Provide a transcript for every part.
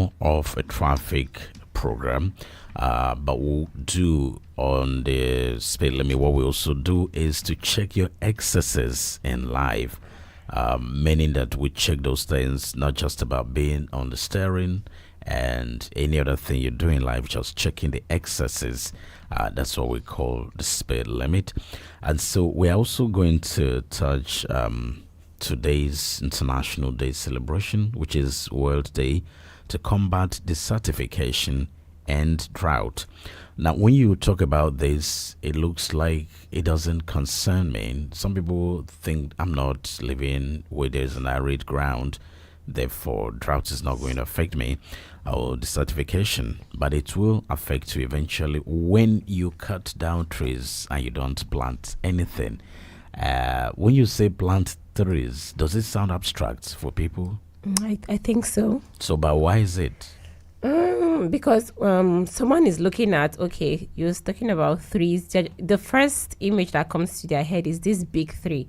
more of a traffic program, but we'll do on the speed limit. What we also do is to check your excesses in life, meaning that we check those things, not just about being on the steering and any other thing you do in life, just checking the excesses. That's what we call the speed limit. And so we're also going to touch today's International Day celebration, which is World Day to combat desertification and drought. Now, when you talk about this, it looks like it doesn't concern me. Some people think I'm not living where there's an arid ground, therefore drought is not going to affect me, or desertification, but it will affect you eventually when you cut down trees and you don't plant anything. When you say plant trees, does it sound abstract for people? I think so. So, but why is it? Because someone is looking at, okay, you're talking about trees. The first image that comes to their head is this big tree,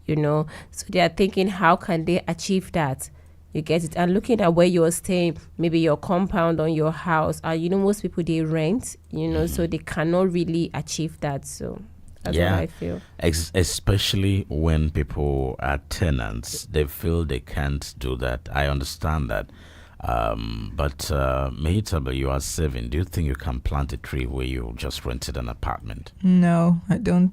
so they are thinking, how can they achieve that? You get it? And looking at where you're staying, maybe your compound on your house, most people, they rent, so they cannot really achieve that. So that's what I feel. Especially when people are tenants, they feel they can't do that. I understand that. But Mahitaba, you are 7. Do you think you can plant a tree where you just rented an apartment? No, I don't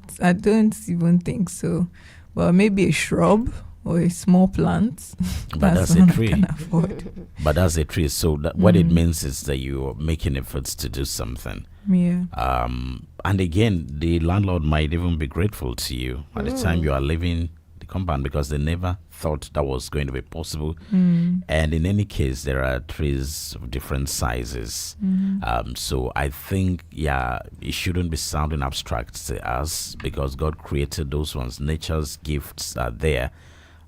even think so. Well, maybe a shrub or a small plant. But that's a tree. I can afford. But that's a tree. So what it means is that you're making efforts to do something. Yeah. And again, the landlord might even be grateful to you at the time you are leaving the compound, because they never thought that was going to be possible. And in any case, there are trees of different sizes. So I think, it shouldn't be sounding abstract to us, because God created those ones. Nature's gifts are there.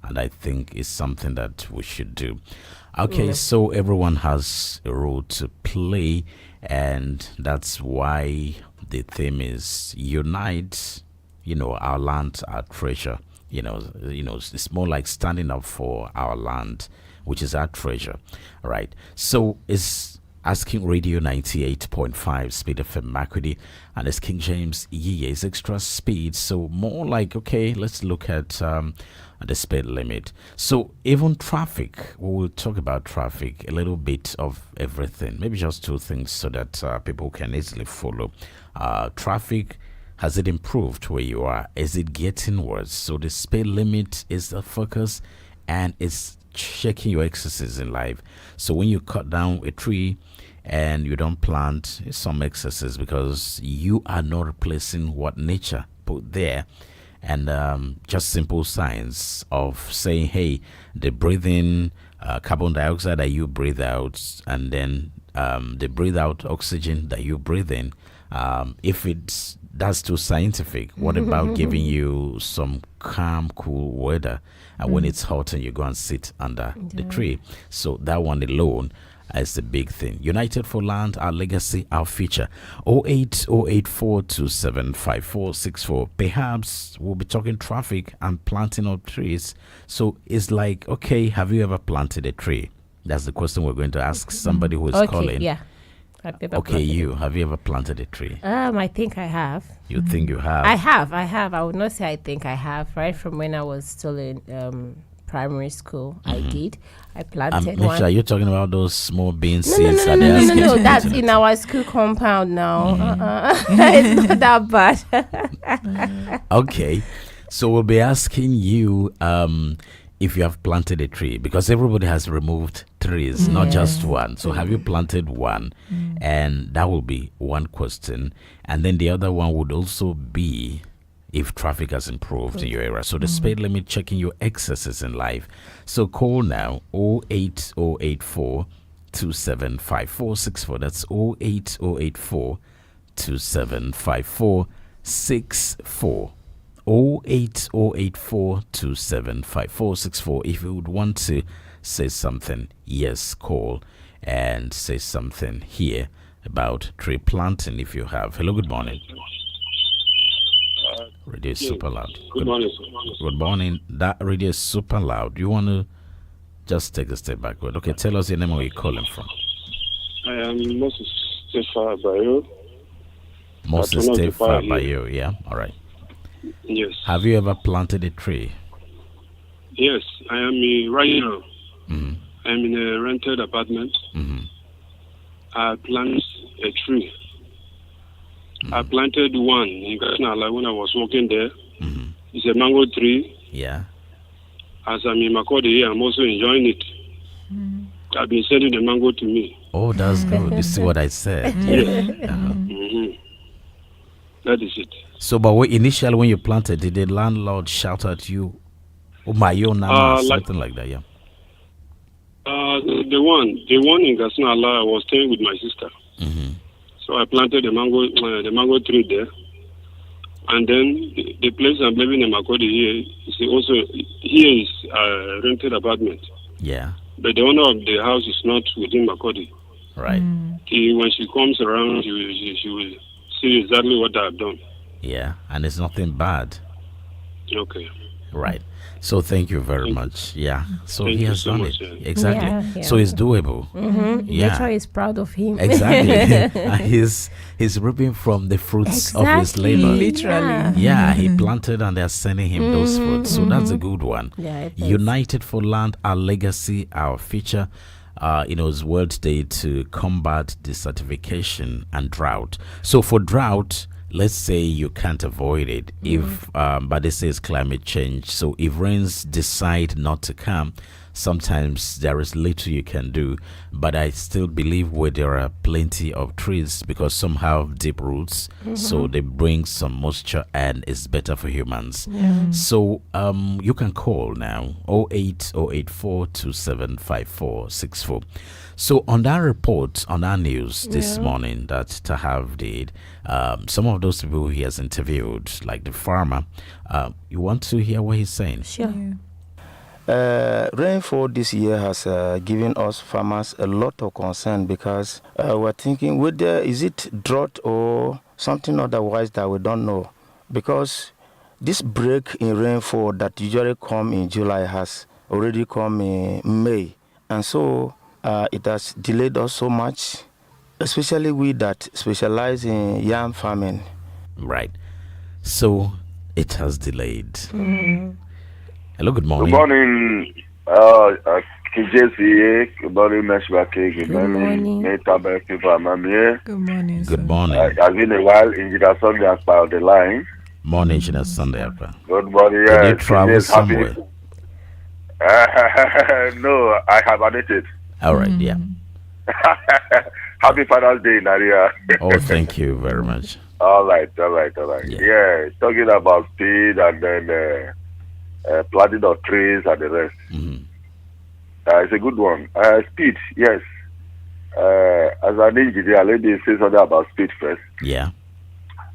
And I think it's something that we should do. Okay, so everyone has a role to play, and that's why the theme is Unite, our land, our treasure. It's more like standing up for our land, which is our treasure. All right. So it's Asking Radio 98.5 Speed FM Makurdi, and it's King James YiYE, is xTRa speed. So more like, okay, let's look at the speed limit. So even traffic, we will talk about traffic, a little bit of everything, maybe just 2 things so that people can easily follow. Traffic, has it improved where you are? Is it getting worse? So the speed limit is the focus, and it's checking your excesses in life. So when you cut down a tree and you don't plant some excesses, because you are not replacing what nature put there. And just simple signs of saying, hey, the breathing carbon dioxide that you breathe out, and then the breathe out oxygen that you breathe in, if that's too scientific, what about giving you some calm, cool weather, and when it's hot and you go and sit under the tree? So that one alone is the big thing. United for land, our legacy, our future. 08084275464. Perhaps we'll be talking traffic and planting of trees. So it's like, okay, have you ever planted a tree? That's the question we're going to ask somebody who is calling. Yeah. Okay, have you ever planted a tree? I think I have. You think you have? I have. I would not say I think I have. Right from when I was still in primary school, I did. I planted one. Are you talking about those small bean seeds? No. That's in our school compound now. It's not that bad. Okay, so we'll be asking you if you have planted a tree, because everybody has removed trees, not just one. So have you planted one? And that will be one question. And then the other one would also be if traffic has improved in your area. So the speed limit, checking your excesses in life. So call now 08084 275464. That's 08084 275464. 08084 275464. If you would want to say something, yes, call and say something here about tree planting if you have. Hello, good morning. Radio is super loud. Good morning. Good morning. That radio is super loud. You want to just take a step backward. Okay, tell us your name and where you're calling from. I am Moses Stefan Bayo. Moses Stefan by you, yeah? All right. Yes. Have you ever planted a tree? Yes, I am right now. Mm-hmm. I'm in a rented apartment. Mm-hmm. I planted a tree. Mm-hmm. I planted one in Ghana when I was working there. Mm-hmm. It's a mango tree. Yeah. As I'm in Makodi, I'm also enjoying it. I've been sending the mango to me. Oh, that's good. This is what I said. Yes. Uh-huh. That is it. So, but initially when you planted, did the landlord shout at you, "Oh my own nana," something like that? Yeah. The one in Gasnala, I was staying with my sister. Mm-hmm. So I planted the mango tree there. And then the place I'm living in Makodi here is a rented apartment. Yeah. But the owner of the house is not within Makodi. Right. When she comes around, she will see exactly what I've done. Yeah, and it's nothing bad. Okay. Right. So thank you very much. Yeah. So Thank he you has so done much, it. yeah. Exactly. Yeah. So it's doable. Yeah. Nature is proud of him. Exactly. And he's reaping from the fruits of his labor. Literally. Yeah, he planted and they're sending him those fruits. So that's a good one. Yeah, it is. United for Land, Our Legacy, Our Future. It's World Day to combat desertification and drought. So for drought, let's say you can't avoid it if but this is climate change. So if rains decide not to come, sometimes there is little you can do. But I still believe where there are plenty of trees, because some have deep roots, so they bring some moisture and it's better for humans. So you can call now 08084275464. So on that report, on our news this morning that Tahav did, some of those people he has interviewed, like the farmer, you want to hear what he's saying? Sure. Rainfall this year has given us farmers a lot of concern, because we're thinking whether is it drought or something otherwise that we don't know, because this break in rainfall that usually come in July has already come in May, and so it has delayed us so much, especially we that specialize in yam farming. Right. So it has delayed. Hello, good morning. Good morning, KiNG JAMES YiYE. Good morning, Mmemshima King. Good morning, Meta people. I'm here. Good morning. Good sir. morning. It's been a while. Engineer Sunday has on the line. Morning, Engineer Sunday. Alpha. Good morning. Did you Yes, travel yes, somewhere? No, I have admitted. All right, yeah. Happy Father's Day, Naria. Oh, thank you very much. All right. Yeah. Yeah, talking about speed and then planting of trees and the rest. It's a good one. Speed, yes. As an engineer, let me say something about speed first. Yeah.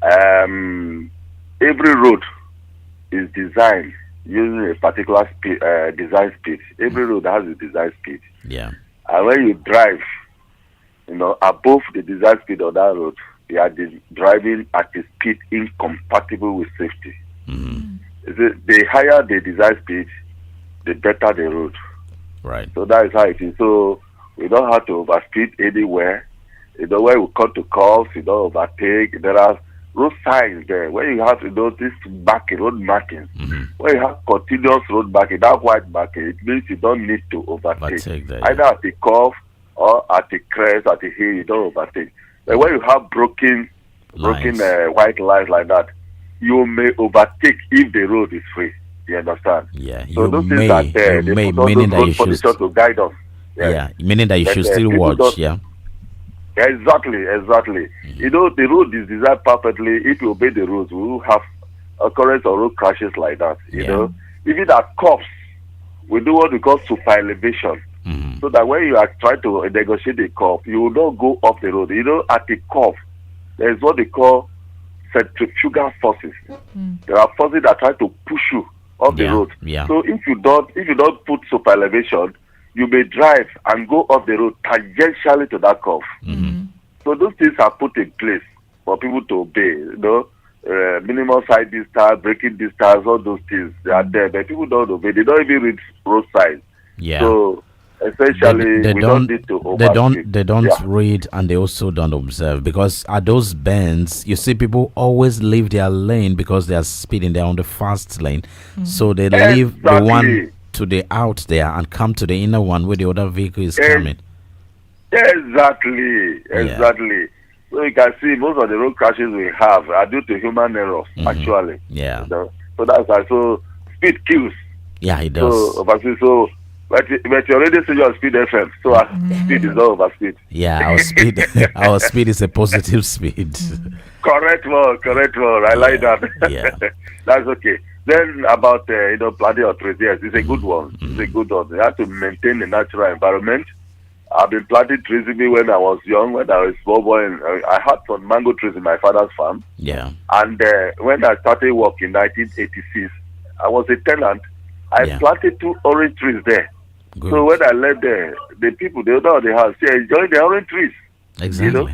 Every road is designed using a particular speed, design speed. Every road has a design speed. Yeah. And when you drive, above the design speed of that road, you are driving at a speed incompatible with safety. The higher the design speed, the better the road. Right. So that is how it is. So we don't have to overspeed anywhere. When we come to calls, you don't overtake. There are road signs there. When you have this road marking, when you have continuous road marking, that white marking, it means you don't need to overtake. That, either at the curve or at the crest, at the hill, you don't overtake. But when you have broken white lines like that, you may overtake if the road is free. You understand? Yeah. So those things are there. They put meaning those road conditions to guide us. Yes. Yeah, meaning that you should still watch. Yeah. Exactly. The road is designed perfectly. If you obey the rules, we will have occurrence of road crashes like that. You know, even at cops, we do what we call super elevation. So that when you are trying to negotiate the curve, you will not go up the road. At the curve, there is what they call centrifugal forces. There are forces that try to push you off the road. Yeah. So if you don't put super elevation, you may drive and go off the road tangentially to that curve. So those things are put in place for people to obey. Minimum side distance, braking distance, all those things, they are there. But people don't obey. They don't even read road signs. Yeah. So Essentially, they we don't need to overspeed. they don't Yeah. read, and they also don't observe, because at those bends you see people always leave their lane because they are speeding. They're on the fast lane, so they leave the one Exactly. to the out there and come to the inner one where the other vehicle is Eh, coming. Exactly. Exactly. So you can see most of the road crashes we have are due to human errors, actually. Yeah, You know? So that's why. So speed kills. yeah, it So does. overspeed. So but you already see your speed FM. So speed is not overspeed. Yeah, our speed our speed is a positive speed. Correct one. Correct one. I like that. Yeah. That's okay. Then about planting of trees. Yes, it's a good one. It's a good one. You have to maintain the natural environment. I've been planting trees even when I was young, when I was a small boy. And I had some mango trees in my father's farm. Yeah. And when I started work in 1986, I was a tenant. I Yeah. planted 2 orange trees there. Good. So when I left there, the people, the owner of the house, they enjoying the orange trees. Exactly.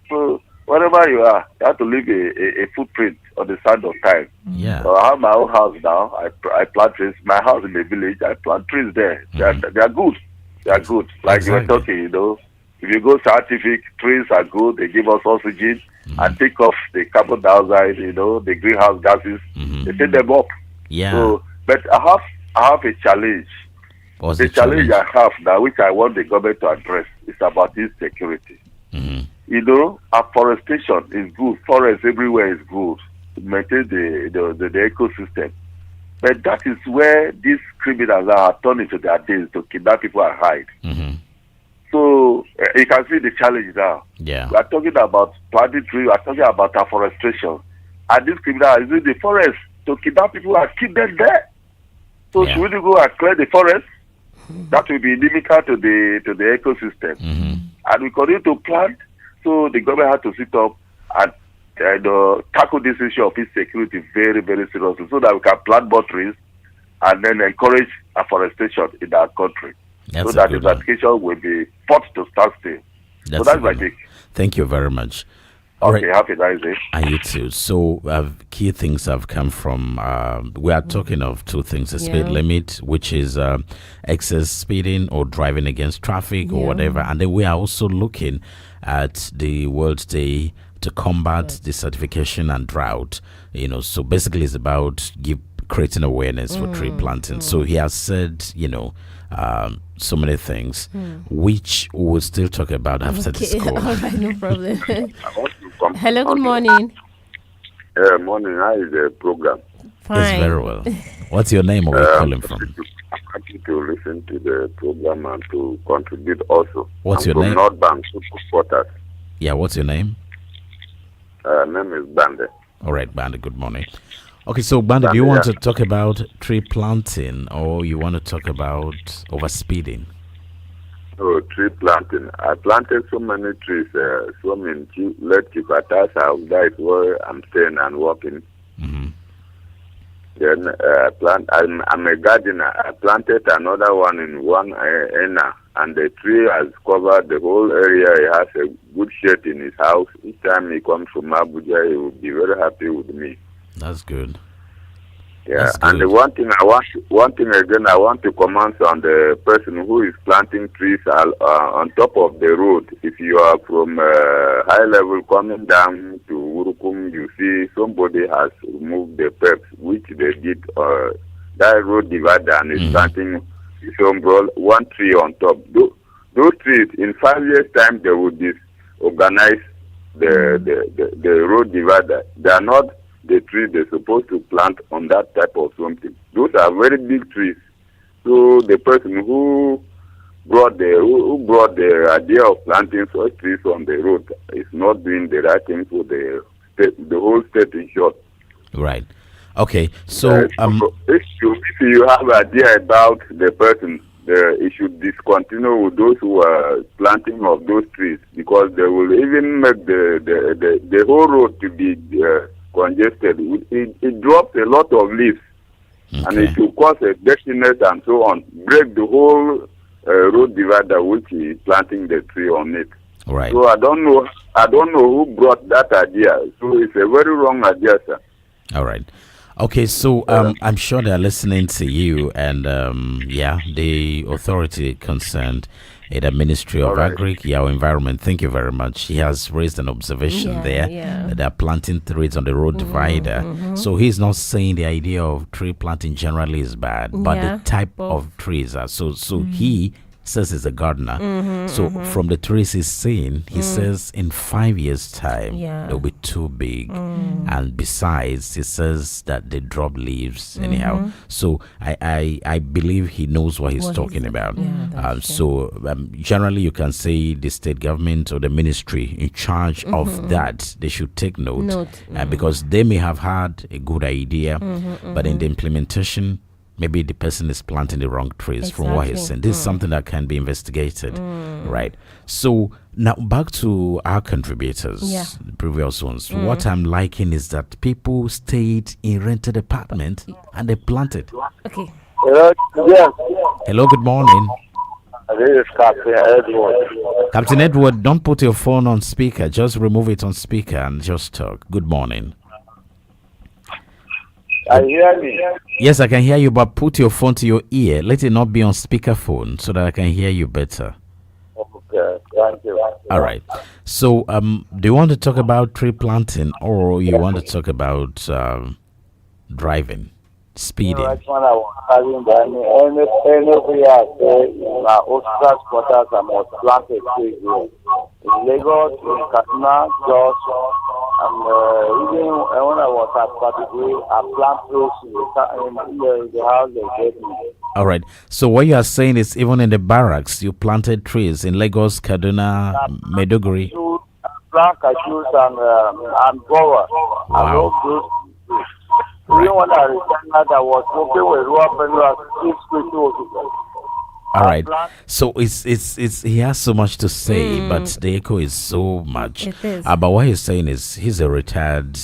So wherever you are, you have to leave a footprint on the sand of time. Yeah. So I have my own house now. I plant trees. My house in the village, I plant trees there. They are good. They are good. Like you were Exactly. talking, if you go scientific, trees are good. They give us oxygen and take off the carbon dioxide, the greenhouse gases. They take them up. Yeah. So, but I have a challenge. What's The challenge I have now, which I want the government to address, is about insecurity. Afforestation is good. Forest everywhere is good to maintain the ecosystem. But that is where these criminals are turning into their days to kidnap people and hide. So you can see the challenge now. Yeah. We are talking about planting trees. We are talking about afforestation. And these criminals are using the forest to kidnap people and keep them there. So should we go and clear the forest? That will be inimical to the ecosystem. And we continue to plant. So the government has to sit up and tackle this issue of insecurity very, very seriously, so that we can plant more trees and then encourage afforestation in our country. That's so that good the eradication will be forced to stand still. So that's my take. Thank you very much. All Okay, right. happy nice day. And you too. So key things have come from, we are talking of 2 things: the speed limit, which is excess speeding or driving against traffic or whatever. And then we are also looking at the World Day to combat desertification and drought. So basically it's about creating awareness for tree planting. So he has said, so many things, which we'll still talk about after this call. All right, no problem. I want to come. Hello, good morning. Morning. How is the program? Fine. Yes, very well. What's your name or where you calling from? I'm happy to listen to the program and to contribute also. What's I'm your from name? North Bank, supporters. Yeah, what's your name? Name is Bande. All right, Bandy, good morning. Okay, so Bandy, do you want to talk about tree planting or you want to talk about overspeeding? Oh, tree planting. I planted so many trees. Some in Lake Chikata's house. That is where I'm staying and working. Then I'm a gardener. I planted another one in one ena, and the tree has covered the whole area. He has a good shade in his house. Each time he comes from Abuja, he will be very happy with me. That's good. Yeah, That's and the good. one thing again, I want to comment on the person who is planting trees on top of the road. If you are from high level coming down to Urukum, you see somebody has removed the peps, which they did that road divider, and is planting one tree on top. Those trees, in 5 years' time, they will disorganize the road divider. They are not the trees they're supposed to plant on that type of something. Those are very big trees. So the person who brought the idea of planting such trees on the road is not doing the right thing for the whole state in short. Right. Okay, so if you have idea about the person, it should discontinue with those who are planting of those trees, because they will even make the whole road to be congested. It drops a lot of leaves, and it will cause a dirtiness and so on, break the whole road divider which is planting the tree on it. Right. So I don't know who brought that idea. So it's a very wrong idea, sir. All right. Okay, so I'm sure they're listening to you, and the authority concerned in the Ministry of Agri, or Environment. Thank you very much. He has raised an observation there that they're planting trees on the road divider. So he's not saying the idea of tree planting generally is bad, but the type of trees are. So he says he's a gardener. So from the trees he's seeing, he says in 5 years' time they'll be too big. And besides, he says that they drop leaves anyhow. So I believe he knows what he's talking about. Generally you can say the state government or the ministry in charge of that, they should take note. Because they may have had a good idea, but in the implementation, maybe the person is planting the wrong trees from what he's saying. This is something that can be investigated, right? So now back to our contributors, the previous ones. What I'm liking is that people stayed in rented apartment and they planted. Okay. Hello, yes. Hello, good morning. This is Captain Edward. Captain Edward, don't put your phone on speaker. Just remove it on speaker and just talk. Good morning. I hear me. Yes, I can hear you, but put your phone to your ear. Let it not be on speakerphone so that I can hear you better. Okay, thank you. All right. So, do you want to talk about tree planting, or you want to talk about driving, speeding? Right when I was having anywhere I say in my Oscar's quarters, I must plant a tree here. In Lagos, in Kaduna, Jos, and even when I was at Patagui, I plant trees in the house they gave me. All right. So what you are saying is even in the barracks, you planted trees in Lagos, Kaduna, Maiduguri. Plant cashews and guava. Wow. Even when I returned, I was working with Ruapenu. All right. So it's he has so much to say, but the echo is so much. It is. But what he's saying is he's a retired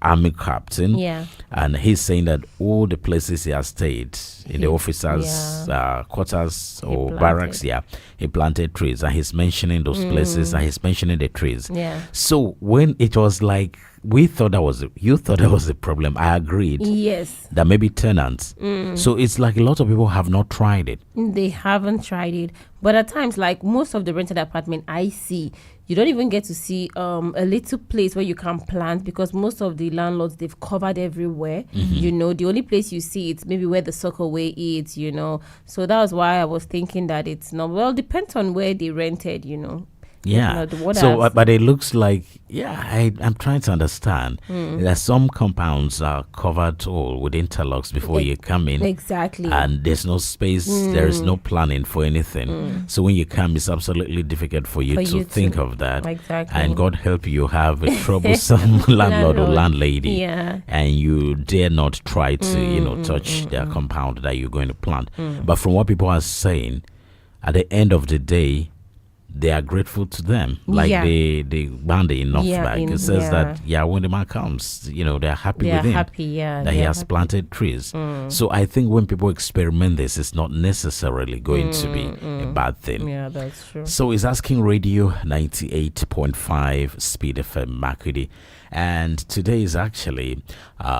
army captain. Yeah. And he's saying that all the places he has stayed in the officers' quarters or barracks, he planted trees, and he's mentioning those places, and he's mentioning the trees. Yeah. So when it was like you thought that was a problem, I agreed. Yes. That maybe tenants. So it's like a lot of people have not tried it. They haven't tried it. But at times, like most of the rented apartment I see, you don't even get to see a little place where you can plant, because most of the landlords, they've covered everywhere. You know, the only place you see it's maybe where the soccer way is, you know. So that was why I was thinking that it's not, well, depends on where they rented, you know. Yeah. So, but it looks like, I'm trying to understand. That some compounds are covered all with interlocks before you come in. Exactly. And there's no space, there is no planning for anything. So when you come, it's absolutely difficult for you to think of that. Exactly. And God help you have a troublesome landlord or landlady. Yeah. And you dare not try to, touch their compound that you're going to plant. But from what people are saying, at the end of the day, they are grateful to them, like the Bandi in North Bank. It says that when the man comes, they're happy with him. That he has planted trees. So I think when people experiment this, it's not necessarily going to be a bad thing. Yeah, that's true. So it's Asking Radio 98.5 Speed FM Makudi. And today is actually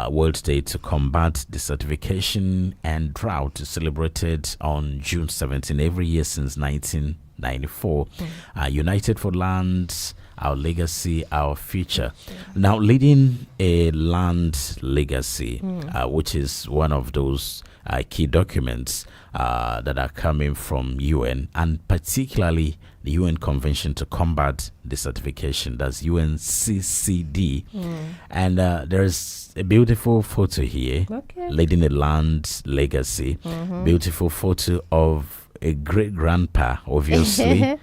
World Day to Combat Desertification and Drought, celebrated on June 17 every year since 1994. United for Land, Our Legacy, Our Future. Now, leading a land legacy, which is one of those key documents that are coming from UN, and particularly the UN Convention to Combat Desertification, that's UNCCD. And there's a beautiful photo here, leading a land legacy. Beautiful photo of a great-grandpa, obviously,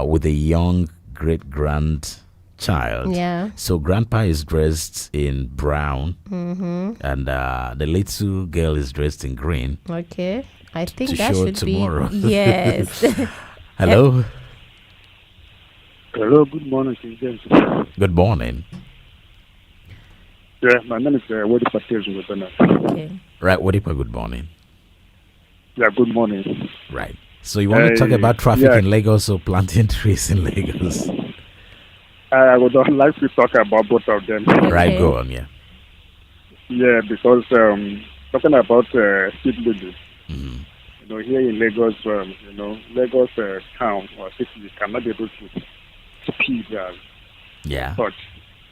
with a young great-grandchild. Yeah. So grandpa is dressed in brown, and the little girl is dressed in green. Okay. I think to that show should tomorrow. be. Yes. Hello. Hello, good morning, King James. Good morning. Yeah, my name is Wadi Patel. Okay. Right, Wadipa, good morning. Yeah, good morning. Right. So you want to talk about traffic in Lagos or planting trees in Lagos? I would like to talk about both of them. Right, go on, yeah. Yeah, because talking about speed limit, Mhm. here in Lagos, Lagos town or city cannot be able to speed Yeah. such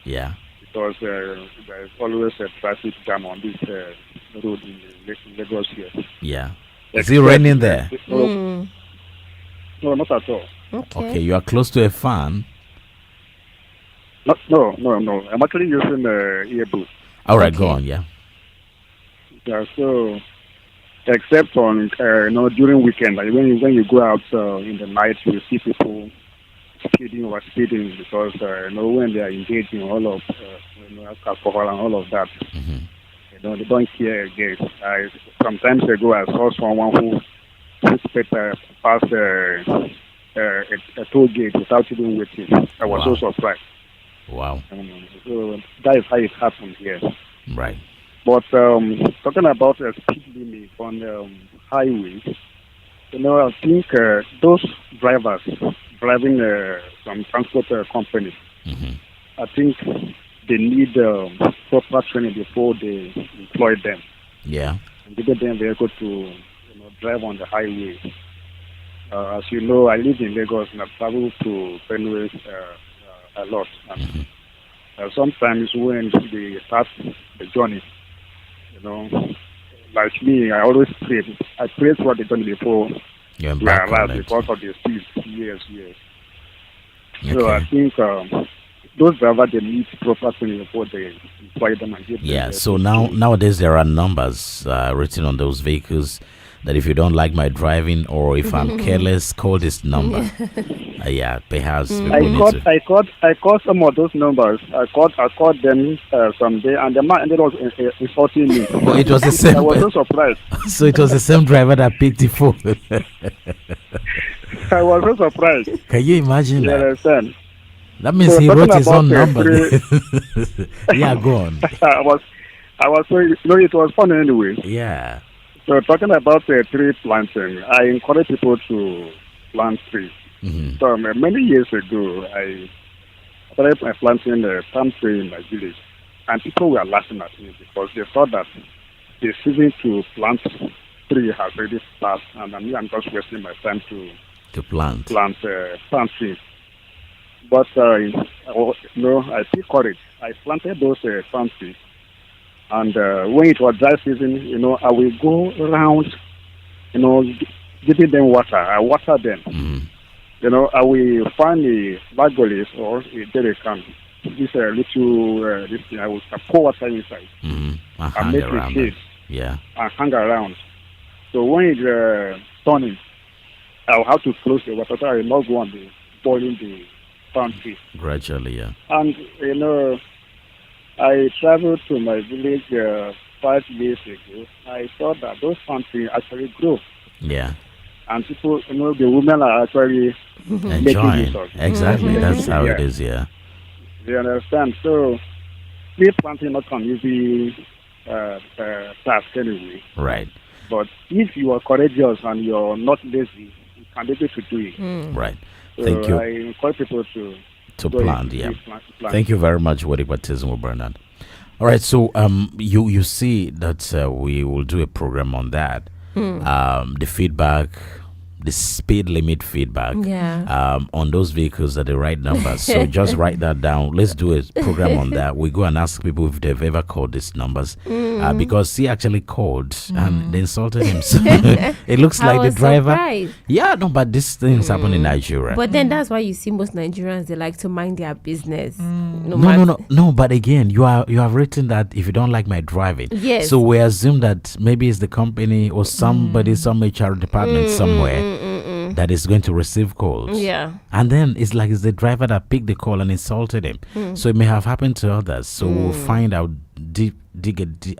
Yeah. because there is always a traffic jam on this road in Lagos here. Yeah. Is it raining there? No, not at all. Okay, you are close to a fan. No. I'm actually using earbud. All right, go on. Yeah. Yeah, so except on during weekend, like when you go out in the night, you see people speeding or speeding because when they are engaged in all of alcohol and all of that, they don't care again. Sometimes ago I saw someone who sped past a toll gate without even waiting. I was so surprised. Wow. So that is how it happened here. Right. But talking about a speed limit on highways, I think those drivers driving some transport company, I think they need proper training before they employ them. Yeah. And give them vehicle to drive on the highway. As you know, I live in Lagos and I travel to Benue a lot. And, sometimes when they start the journey, like me, I always pray. I pray for the journey before they arrive because of the speed. Yes. Okay. So I think those drivers, they need proper training before they employ them and give them. Yeah. So nowadays there are numbers written on those vehicles that if you don't like my driving or if I'm careless, call this number. Yeah, perhaps. I called some of those numbers. I called them someday, and the man ended up insulting me. Well, it was the same. I was so surprised. So it was the same driver that picked the phone. I was so surprised. Can you imagine You that? understand? That means So he wrote his own talking number. about Yeah, go on. I was so it was fun anyway. Yeah. So talking about tree planting, I encourage people to plant trees. So many years ago, I started planting a palm tree in my village, and people were laughing at me because they thought that the season to plant tree has already passed, and I'm just wasting my time to plant palm trees. But I took courage. I planted those palm trees, and when it was dry season, I will go around, giving them water. I water them. I will find a baggolis or a jerrycan. This little this thing. I will pour water inside. And make it shade. Yeah. And hang around. So when it's turning, I'll have to close the water. So I will not go on the boiling the palm tree. Gradually, yeah. And I traveled to my village 5 years ago. I saw that those palm trees actually grow. Yeah. And people, the women are actually enjoying. Exactly, that's how it is. Yeah. You understand? So, tree planting not an easy task anyway. Right. But if you are courageous and you're not lazy, you can be able to do it. Right. So thank you. I encourage people to plant. Yeah. Thank you very much, Baptism Bernard. All right. So you see that we will do a program on that. The feedback, the speed limit feedback on those vehicles are the right numbers. So just write that down. Let's do a program on that. We go and ask people if they've ever called these numbers because he actually called and they insulted him. So it looks like the driver. Surprised. Yeah, no, but these things happen in Nigeria. But then that's why you see most Nigerians, they like to mind their business. No. But again, you have written that if you don't like my driving. Yes. So we assume that maybe it's the company or somebody, some HR department somewhere that is going to receive calls. Yeah. And then it's like it's the driver that picked the call and insulted him. So it may have happened to others. So we'll find out, dig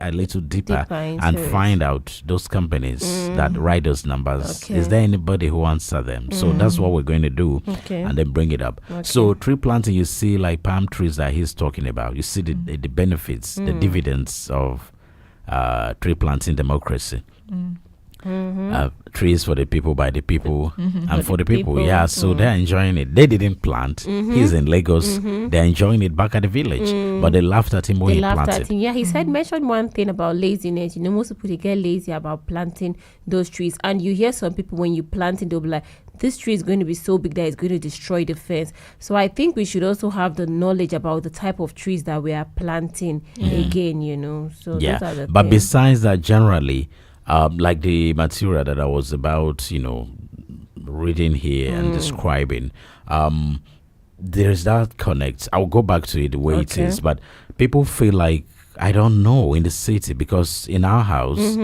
a little deeper and find out those companies that write those numbers. Okay. Is there anybody who answer them? So that's what we're going to do and then bring it up. So tree planting, you see like palm trees that he's talking about. You see the benefits, the dividends of tree planting democracy. trees for the people, by the people, and for the people. people. So they're enjoying it. They didn't plant. He's in Lagos. They're enjoying it back at the village. But they laughed at him when They he laughed planted. at him. Yeah, he said, mentioned one thing about laziness. You know, most people, they get lazy about planting those trees. And you hear some people, when you plant it, they'll be like, this tree is going to be so big that it's going to destroy the fence. So I think we should also have the knowledge about the type of trees that we are planting again, you know. So those are the But things. besides that, generally, like the material that I was about, reading here and describing, there's that connect. I'll go back to it the way it is, but people feel like, I don't know, in the city, because in our house,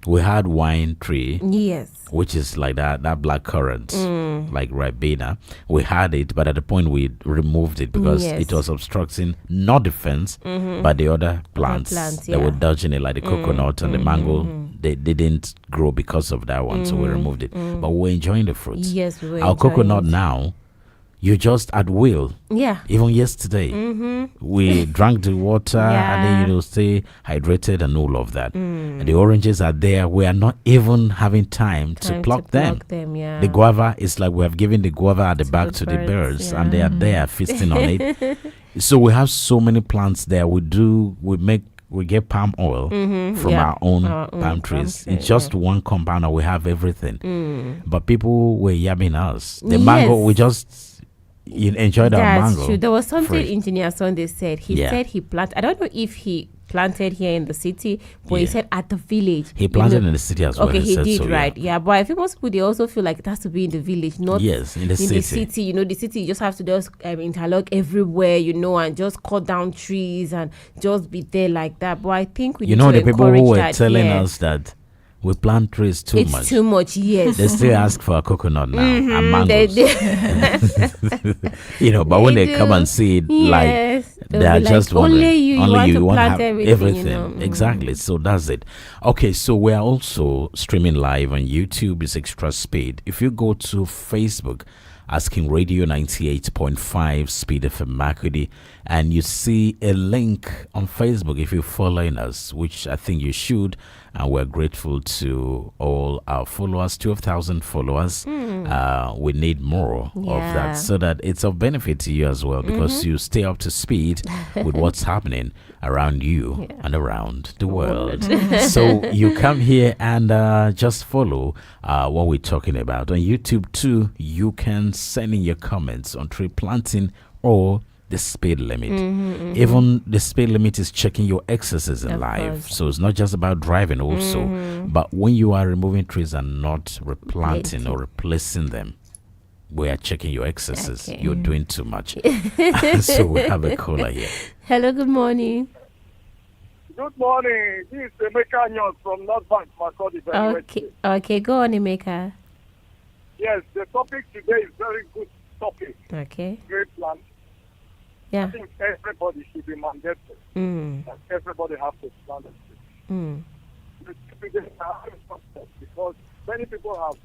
we had wine tree, Yes. which is like that black currant, like Ribena. We had it, but at the point we removed it because Yes. it was obstructing not the fence, but the other plants. plants, They were yeah. dodging it, like the coconut and the mango. They didn't grow because of that one, so we removed it. But we're enjoying the fruits. Yes, we were Our enjoying coconut it. now, you just at will. Yeah. Even yesterday, we drank the water and then stay hydrated and all of that. And the oranges are there. We are not even having time to pluck them. Yeah. The guava is like we have given the guava at the back the to the birds, birds, yeah. and they are there feasting on it. So we have so many plants there. We get palm oil from yeah. our own Our own palm trees. palm It's tree, just one compound and we have everything. But people were yabbing us. The mango, Yes. we just enjoyed our That's mango. true. There was something fresh. Engineer Sunday said. He Yeah. said he planted. I don't know if he planted here in the city, but he Yeah. said at the village. He you planted know. in the city as well. Okay, he said did, so, right? Yeah, but I think most people, they also feel like it has to be in the village, not Yes, in the city. You know, the city, you just have to just interlock everywhere, you know, and just cut down trees and just be there like that. But I think we You need know, to the people who encourage were that telling here. us that we plant trees too It's much. too much, yes. They still ask for a coconut now and They mangoes. do. But when They they come do. and see it, Yes. like They'll they are be just like, wondering. only you want to want plant have everything, you know. Exactly. So that's it. Okay, so we are also streaming live on YouTube. It's Extra Speed. If you go to Facebook, asking Radio 98.5 Speed FM Makudi, and you see a link on Facebook if you're following us, which I think you should, and we're grateful to all our followers, 12,000 followers. We need more of Yeah. that so that it's of benefit to you as well, because you stay up to speed with what's happening around you and around the world. So you come here and just follow what we're talking about. On YouTube too, you can send in your comments on tree planting or the speed limit. Even the speed limit is checking your excesses in Of life. course. So it's not just about driving also. But when you are removing trees and not replanting or replacing them, we are checking your excesses. Okay. You're doing too much. So we have a caller here. Hello, good morning. Good morning. This is Emeka Nyos from North Bank, Makodi. Okay, go on, Emeka. Yes, the topic today is very good topic. Okay. Great plan. Yeah. I think everybody should be mandated. That everybody has to plant a tree. Because many people have.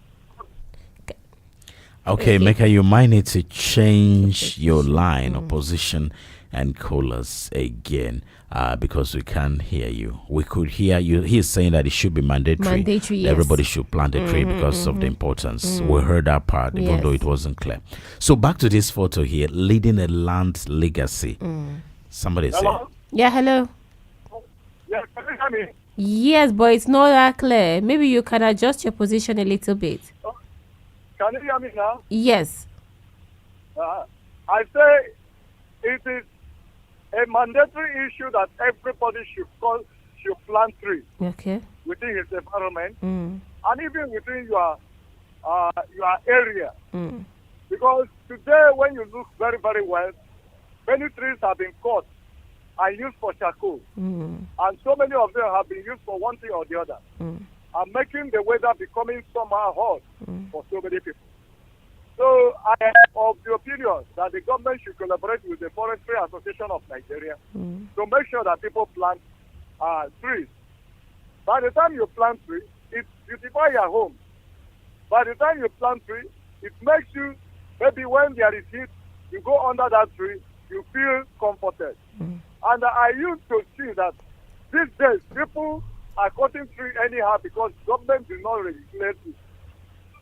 Okay, Mecca, you might need to change your line or position and call us again because we can't hear you. We could hear you. He's saying that it should be mandatory. Mandatory, yes. Everybody should plant a tree because of the importance. We heard that part, even though it wasn't clear. So back to this photo here, leading a land legacy. Somebody say. Hello? Yeah, hello. Yeah, can you hear me? Yes, but it's not that clear. Maybe you can adjust your position a little bit. Can you hear me now? Yes. I say it is a mandatory issue that everybody should plant trees Okay. within his environment Mm. and even within your area. Mm. Because today, when you look very, very well, many trees have been cut and used for charcoal. Mm. And so many of them have been used for one thing or the other. Mm. And making the weather becoming somehow hot for so many people. So I am of the opinion that the government should collaborate with the Forestry Association of Nigeria to make sure that people plant trees. By the time you plant trees, it beautifies your home. By the time you plant trees, it makes you, maybe when there is heat, you go under that tree, you feel comforted. And I used to see that these days people are cutting tree anyhow because government do not regulate it.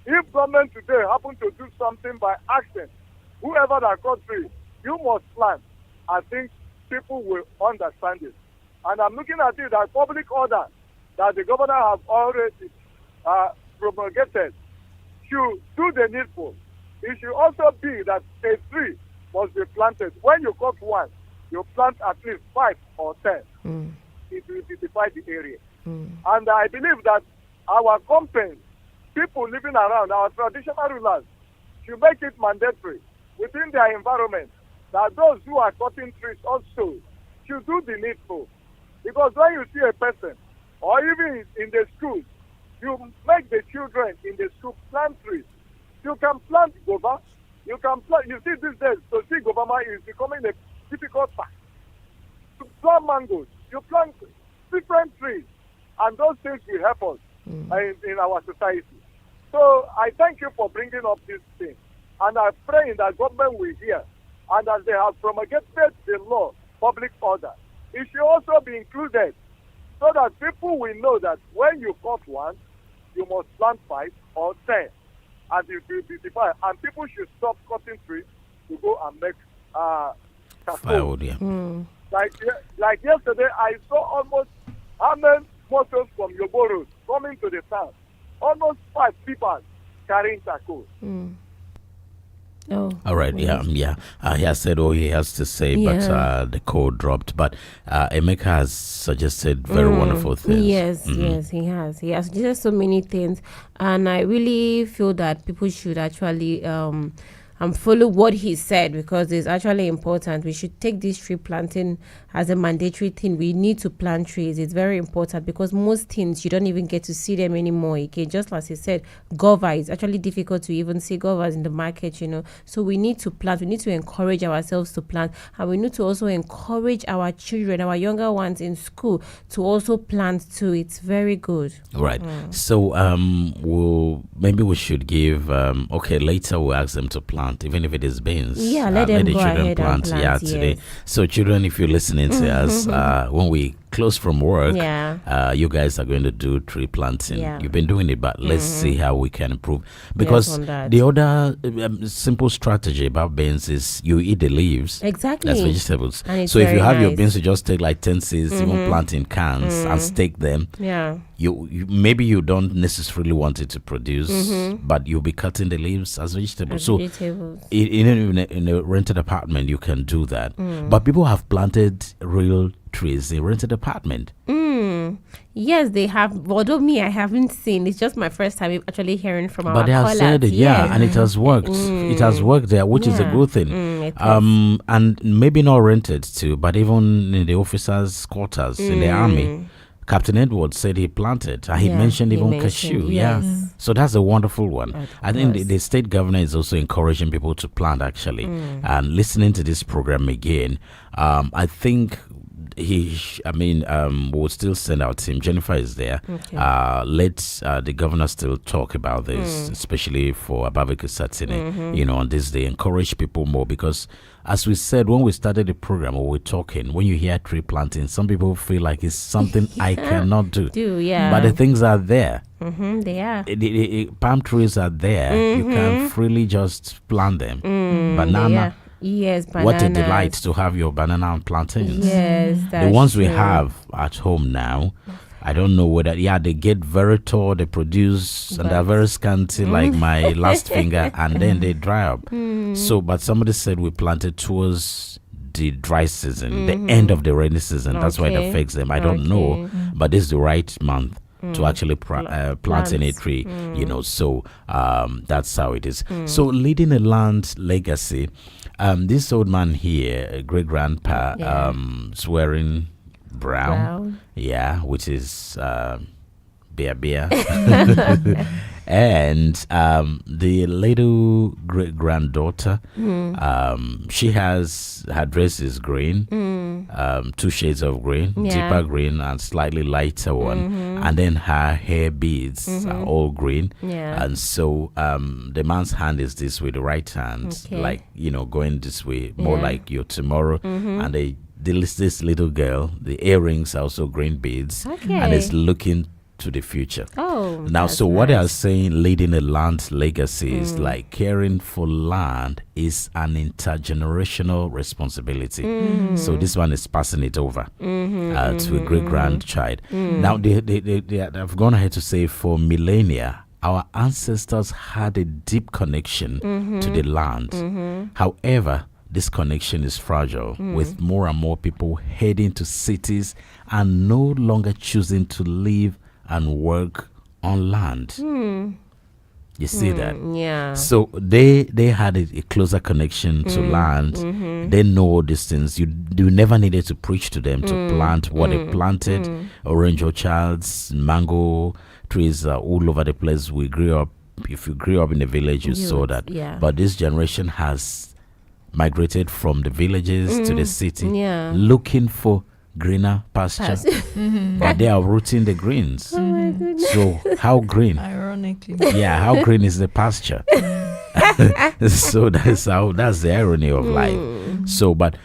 If government today happen to do something by accident, whoever that cut tree, you must plant. I think people will understand it. And I'm looking at it as public order that the governor has already promulgated should do the needful. It should also be that a tree must be planted. When you cut one, you plant at least 5 or 10. It will beautify the area. And I believe that our companies, people living around, our traditional rulers, should make it mandatory within their environment that those who are cutting trees also should do the needful. Because when you see a person, or even in the schools, you make the children in the school plant trees. You can plant guava. You can plant. You see these days, to see guava is becoming a difficult task. To plant mangoes, you plant different trees, and those things will help us in our society. So I thank you for bringing up this thing, and I pray that government will hear, and as they have promulgated the law, public order, it should also be included, so that people will know that when you cut one, you must plant 5 or 10, and it will beautify. And people should stop cutting trees to go and make firewood. Yeah. Like yesterday, I saw almost how many motors from Yoboros coming to the town. Almost 5 people carrying charcoal. Oh, all right. Yeah. He has said all he has to say, but the code dropped. But Emeka has suggested very wonderful things. Yes, yes, he has. He has suggested so many things, and I really feel that people should actually follow what he said, because it's actually important. We should take this tree planting as a mandatory thing. We need to plant trees. It's very important, because most things you don't even get to see them anymore. Okay, just as he said, guava is actually difficult to even see guavas in the market, So we need to plant. We need to encourage ourselves to plant, and we need to also encourage our children, our younger ones in school, to also plant too. It's very good. Right. So maybe we should give later we'll ask them to plant, even if it is beans. Yeah, let them the go children ahead and plant today. yes. So children, if you're listening to us, when we close from work, you guys are going to do tree planting. You've been doing it, but let's see how we can improve. Because the other simple strategy about beans is you eat the leaves. Exactly. That's vegetables. So if you have your beans, you just take like 10 seeds, even plant in cans and stake them. Yeah. You maybe you don't necessarily want it to produce, but you'll be cutting the leaves as vegetables. So in a rented apartment, you can do that. But people have planted real trees in rented apartment. Yes, they have. Although me, I haven't seen. It's just my first time actually hearing from our But they have callers. said it, and it has worked. It has worked there, which is a good thing. And maybe not rented too, but even in the officers' quarters in the army. Captain Edwards said he planted. He mentioned even cashew. Yes. So that's a wonderful one. I think the state governor is also encouraging people to plant, actually. And listening to this program again, I think we'll still send our team. Jennifer is there. Okay. Let the governor still talk about this, especially for Ababeke Satine. On this day, encourage people more, because as we said when we started the program, or we're talking, when you hear tree planting, some people feel like it's something I cannot do. But the things are there. They are. The palm trees are there. You can freely just plant them. Banana. Yes, bananas. What a delight to have your banana and plantains. Yes, that's the ones we true. have at home now, I don't know whether, they get very tall, they produce, and they're very scanty, like my last finger, and then they dry up. So, but somebody said we planted towards the dry season, the end of the rainy season. That's why it affects them. I don't know, but this is the right month to actually plant any tree, so that's how it is. So leading a land legacy, this old man here, great grandpa, swearing brown, which is beer. And the little great granddaughter, she has, her dress is green, 2 shades of green, deeper green and slightly lighter one, and then her hair beads are all green, and so the man's hand is this way, the right hand, like going this way, more like your tomorrow, and they this little girl, the earrings are also green beads, and it's looking to the future. Oh, now, so what they are nice. saying, leading a land legacy is like caring for land is an intergenerational responsibility. So this one is passing it over to a great grandchild. Now, they've gone ahead to say for millennia, our ancestors had a deep connection to the land. However, this connection is fragile, with more and more people heading to cities and no longer choosing to live and work on land. You see that? Yeah. So they had a closer connection to land. They know all these things. You never needed to preach to them to plant what they planted. Orange orchards, mango trees are all over the place. We grew up. If you grew up in the village, you saw that. Yeah. But this generation has migrated from the villages to the city, looking for greener pasture, but they are rooting the greens. Oh my goodness. So how green? Ironically. Yeah, how green is the pasture? So that's the irony of life. So, but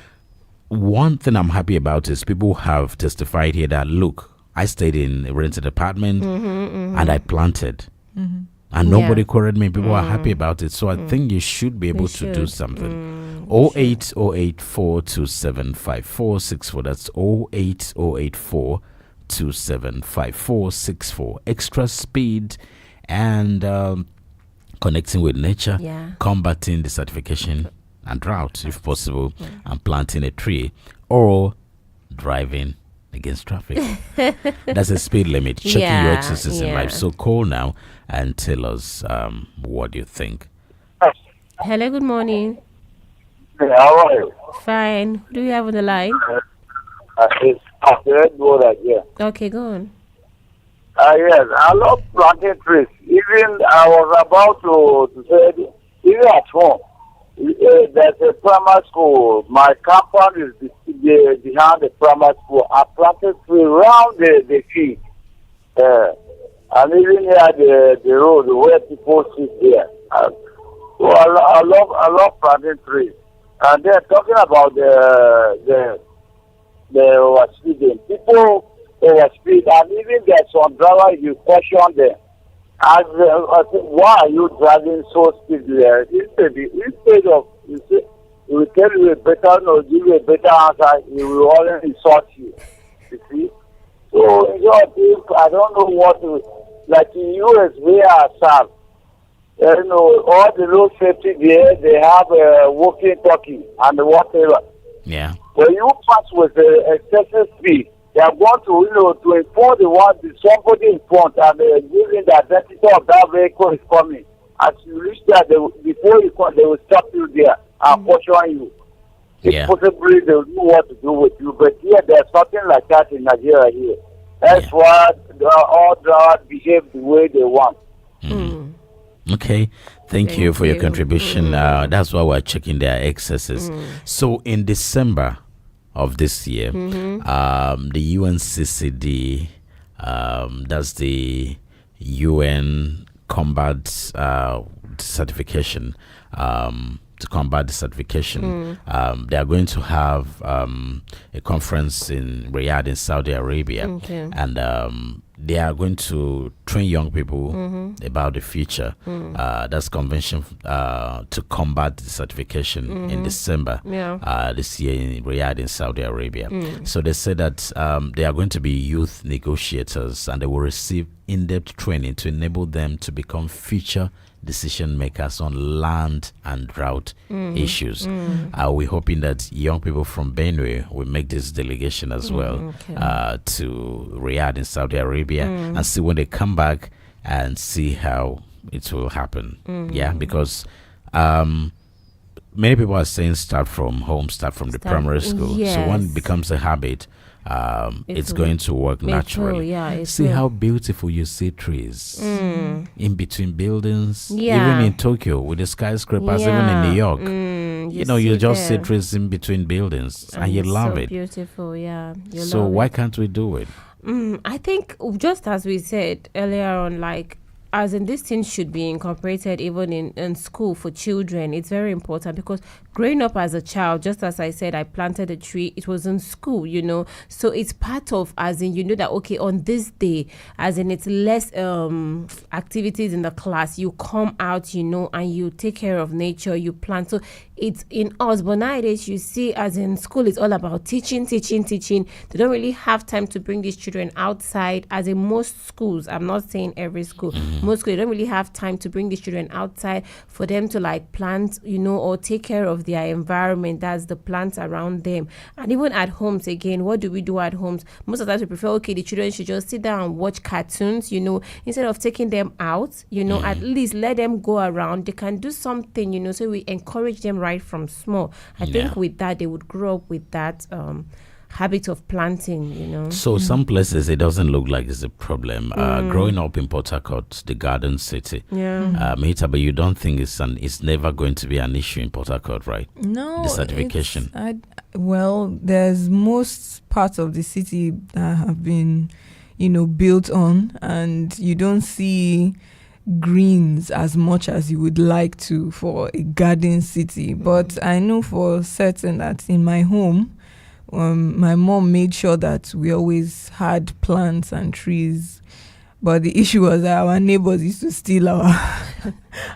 one thing I'm happy about is people have testified here that look, I stayed in a rented apartment and I planted. And nobody quarreled me. People are happy about it. So I think you should be able to do something. 08084275464. That's 08084275464. Extra speed and connecting with nature, combating desertification and drought, if possible, and planting a tree, or driving against traffic. That's a speed limit. Checking your exercise in life. So call now and tell us what you think. Hello, good morning. How are you? Fine. Who do you have on the line? It's Edward again. Okay, go on. Yes, I love planting trees. Even I was about to say, even at home, there's a primary school. My compound is behind the primary school. I planted trees around the field. And even here the road where people sit there. So I love planting trees. And then talking about the overspeeding. People overspeed, and even there's some drivers, you question them. As why are you driving so speedily? Instead of he will tell you a better, no, give you a better answer, he will always insult you. You see? So in your think, I don't know what to, like in US where I serve, you know, all the road safety there, they have walking, talking, and whatever. Yeah. When you pass with excessive speed, they are going to, to inform the one, somebody in front, and using the identity of that vehicle is coming. As you reach there, before you come, they will stop you there and caution you. If possibly they will know what to do with you. But here, there's something like that in Nigeria here. That's why all drivers behave the way they want. Okay, thank you for your contribution. That's why we're checking their excesses. So in December of this year, the UNCCD, that's the UN combat certification, to combat the certification. They are going to have a conference in Riyadh in Saudi Arabia, and they are going to train young people about the future. That's convention to combat the certification in December this year in Riyadh in Saudi Arabia. So they said that they are going to be youth negotiators, and they will receive in-depth training to enable them to become future decision makers on land and drought issues. We're hoping that young people from Benue will make this delegation as well to Riyadh in Saudi Arabia and see when they come back and see how it will happen. Because many people are saying start from home, start from the primary school. So when it becomes a habit, it's going to work naturally. See how beautiful you see trees in between buildings, even in Tokyo with the skyscrapers, even in New York. You just see trees in between buildings and you love it. Beautiful, so why can't we do it? I think just as we said earlier on, like as in these things should be incorporated even in school for children. It's very important because growing up as a child, just as I said, I planted a tree. It was in school, so it's part of, as in, that okay, on this day, as in it's less activities in the class, you come out, and you take care of nature, you plant. So it's in us. But nowadays you see, as in school, it's all about teaching. They don't really have time to bring these children outside. As in most schools, I'm not saying every school, most schools, they don't really have time to bring these children outside for them to like plant, or take care of their environment. That's the plants around them. And even at homes, again, what do we do at homes? Most of the time we prefer, okay, the children should just sit down and watch cartoons, instead of taking them out, at least let them go around. They can do something, so we encourage them right from small. I think with that, they would grow up with that habit of planting, So some places it doesn't look like it's a problem. Growing up in Port Harcourt, the Garden City, Mehita, but you don't think it's never going to be an issue in Port Harcourt, right? No, the certification. Well, there's most parts of the city that have been, built on, and you don't see greens as much as you would like to for a garden city. But I know for certain that in my home, my mom made sure that we always had plants and trees. But the issue was that our neighbors used to steal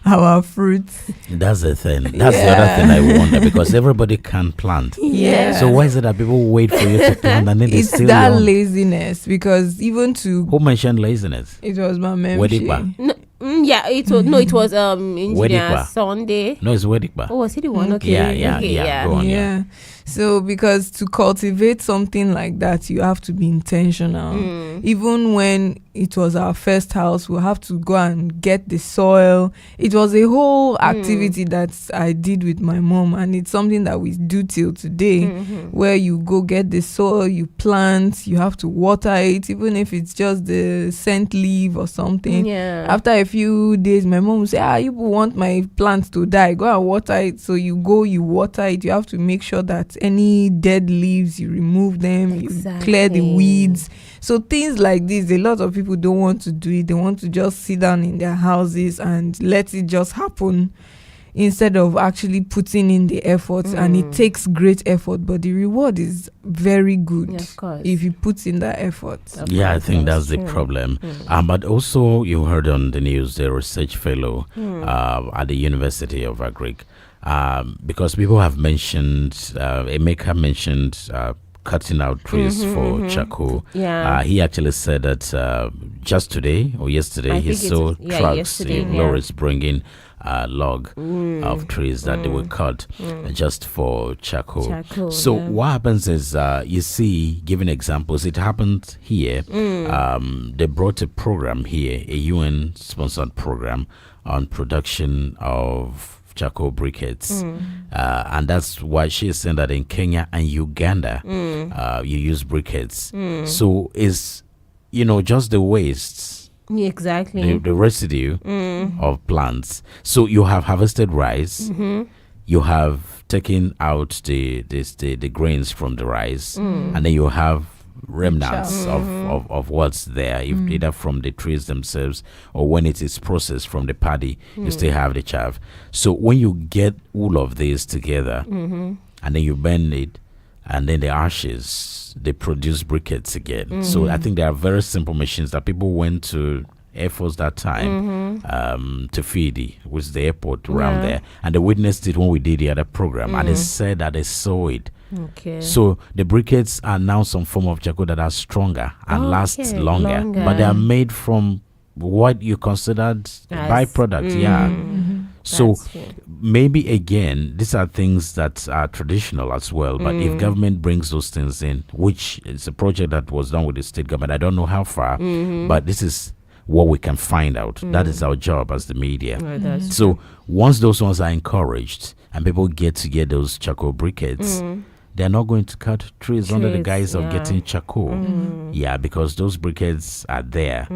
our fruits. That's the thing. That's the other thing I wonder, because everybody can plant. Yeah. So why is it that people wait for you to plant and then they steal It's that your own? laziness, because even to... Who mentioned laziness? It was my mem. Wedikpa. No, it was it was Engineer Wedikpa. Sunday. No, it's Wedikpa. Oh, was it the one? Okay. Yeah. Go on, Yeah. So because to cultivate something like that, you have to be intentional. Even when it was our first house, we'll have to go and get the soil. It was a whole activity that I did with my mom, and it's something that we do till today, where you go get the soil, you plant, you have to water it, even if it's just the scent leaf or something. Yeah. After a few days, my mom will say, you want my plants to die, go and water it. So you go, you water it. You have to make sure that any dead leaves, you remove them, you clear the weeds. So things like this, a lot of people don't want to do it. They want to just sit down in their houses and let it just happen, instead of actually putting in the effort. And it takes great effort, but the reward is very good, of course, if you put in that effort. I think that's the problem. But also, you heard on the news, the research fellow at the University of Agric, because people have mentioned, Emeka mentioned cutting out trees for charcoal. He actually said that just today or yesterday, he saw trucks, lorries bringing log of trees that they will cut just for charcoal. So what happens is, you see, giving examples, it happened here. They brought a program here, a UN-sponsored program on production of charcoal briquettes, and that's why she's saying that in Kenya and Uganda you use briquettes. So is just the wastes, exactly, the residue of plants. So you have harvested rice, you have taken out the grains from the rice, and then you have remnants of what's there, either from the trees themselves or when it is processed from the paddy, you still have the chaff. So when you get all of this together and then you burn it, and then the ashes, they produce briquettes again. So I think there are very simple machines that people went to Air Force that time to Fidi, which is the airport around there, and they witnessed it when we did the other program, and they said that they saw it. So the briquettes are now some form of charcoal that are stronger and lasts longer, but they are made from what you considered byproduct. So maybe again, these are things that are traditional as well, but if government brings those things in, which is a project that was done with the state government, I don't know how far, but this is what we can find out. That is our job as the media. So once those ones are encouraged and people get to get those charcoal briquettes, they're not going to cut trees under the guise of getting charcoal. Because those briquettes are there,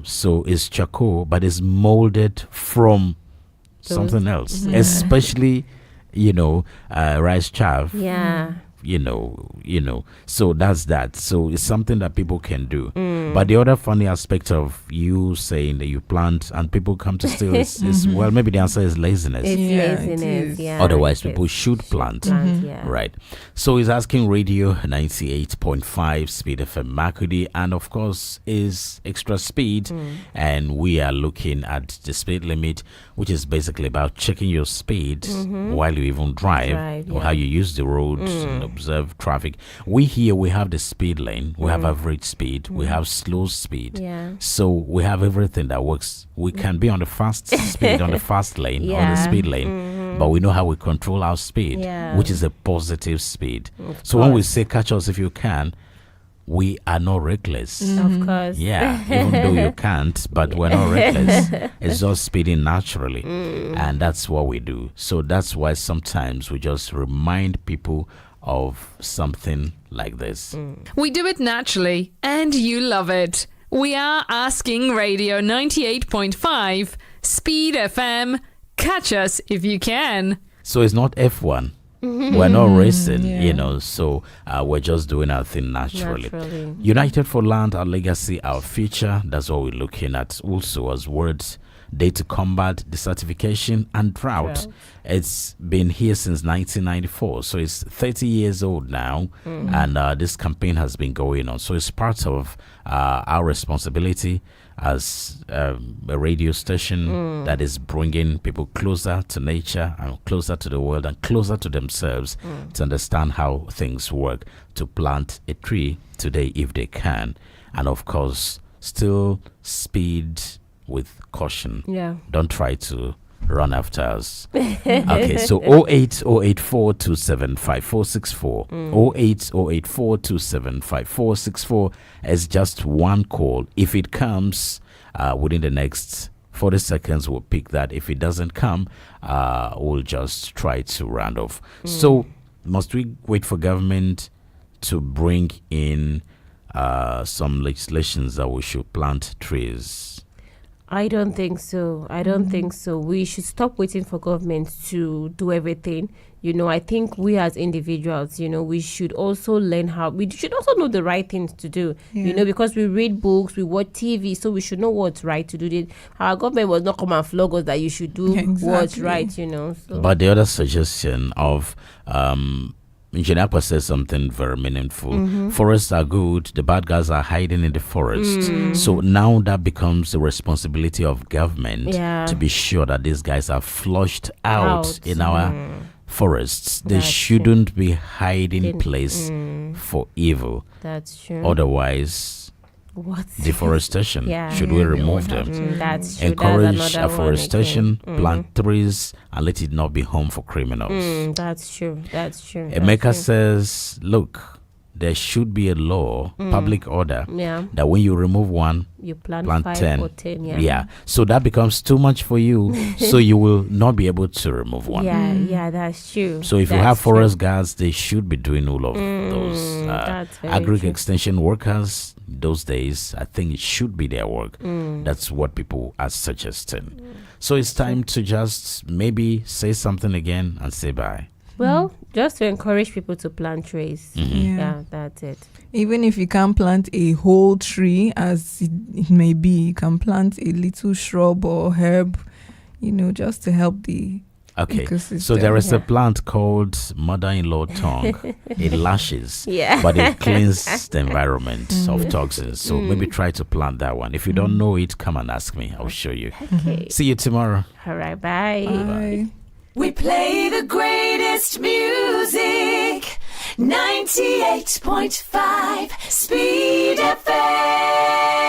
So it's charcoal, but it's molded from something else, especially, rice chaff. So that's that. So it's something that people can do. But the other funny aspect of you saying that you plant and people come to steal is well, maybe the answer is laziness. It's laziness, it is. yeah. Otherwise, it people is. should plant. Yeah. Right. So he's asking Radio 98.5 Speed FM Makudi, and of course is extra speed. And we are looking at the speed limit, which is basically about checking your speed while you even drive, or how you use the roads and observe traffic. We have the speed lane, we have average speed, we have slow speed. Yeah. So we have everything that works. We can be on the fast speed, on the fast lane, or the speed lane, but we know how we control our speed, which is a positive speed. So when we say catch us if you can, we are not reckless. Of course. Yeah, even though you can't, but we're not reckless. It's just speeding naturally. And that's what we do. So that's why sometimes we just remind people of something like this. We do it naturally, and you love it. We are asking Radio 98.5 Speed FM, catch us if you can. So it's not F1. We're not racing, so we're just doing our thing naturally. United for land, our legacy, our future. That's what we're looking at. Also, as words, day to combat desertification and drought. It's been here since 1994, so it's 30 years old now, and this campaign has been going on. So it's part of our responsibility as a radio station that is bringing people closer to nature and closer to the world and closer to themselves to understand how things work, to plant a tree today if they can, and of course still speed with caution. Don't try to run after us. Okay, so 08084275464 08084275464 is just one call. If it comes within the next 40 seconds, we'll pick that. If it doesn't come, we'll just try to round off. So must we wait for government to bring in some legislations that we should plant trees? I don't think so. We should stop waiting for government to do everything. I think we as individuals, we should also learn we should also know the right things to do, because we read books, we watch TV, so we should know what's right to do. Our government will not come and flog us that you should do what's right, So. But the other suggestion of Engineer says something very meaningful. Forests are good, the bad guys are hiding in the forest. So now that becomes the responsibility of government to be sure that these guys are flushed out in our forests. They shouldn't be hiding place for evil. That's true. Otherwise, deforestation. Should we remove them? That's true. Encourage afforestation, plant trees, and let it not be home for criminals. That's true. Emeka says, look, there should be a law, public order, that when you remove one, you plant 10 or 10. So that becomes too much for you, so you will not be able to remove one. That's true. So if you have forest guards, they should be doing all of those agri extension workers. Those days, I think it should be their work. That's what people are suggesting. So it's time to just maybe say something again and say bye. Well, just to encourage people to plant trees. That's it. Even if you can't plant a whole tree, as it may be, you can plant a little shrub or herb, just to help the ecosystem. So there is a plant called mother-in-law tongue. It lashes, but it cleans the environment of toxins. So maybe try to plant that one. If you don't know it, come and ask me. I'll show you. See you tomorrow. All right, bye. Bye. We play the greatest music, 98.5 Speed FM.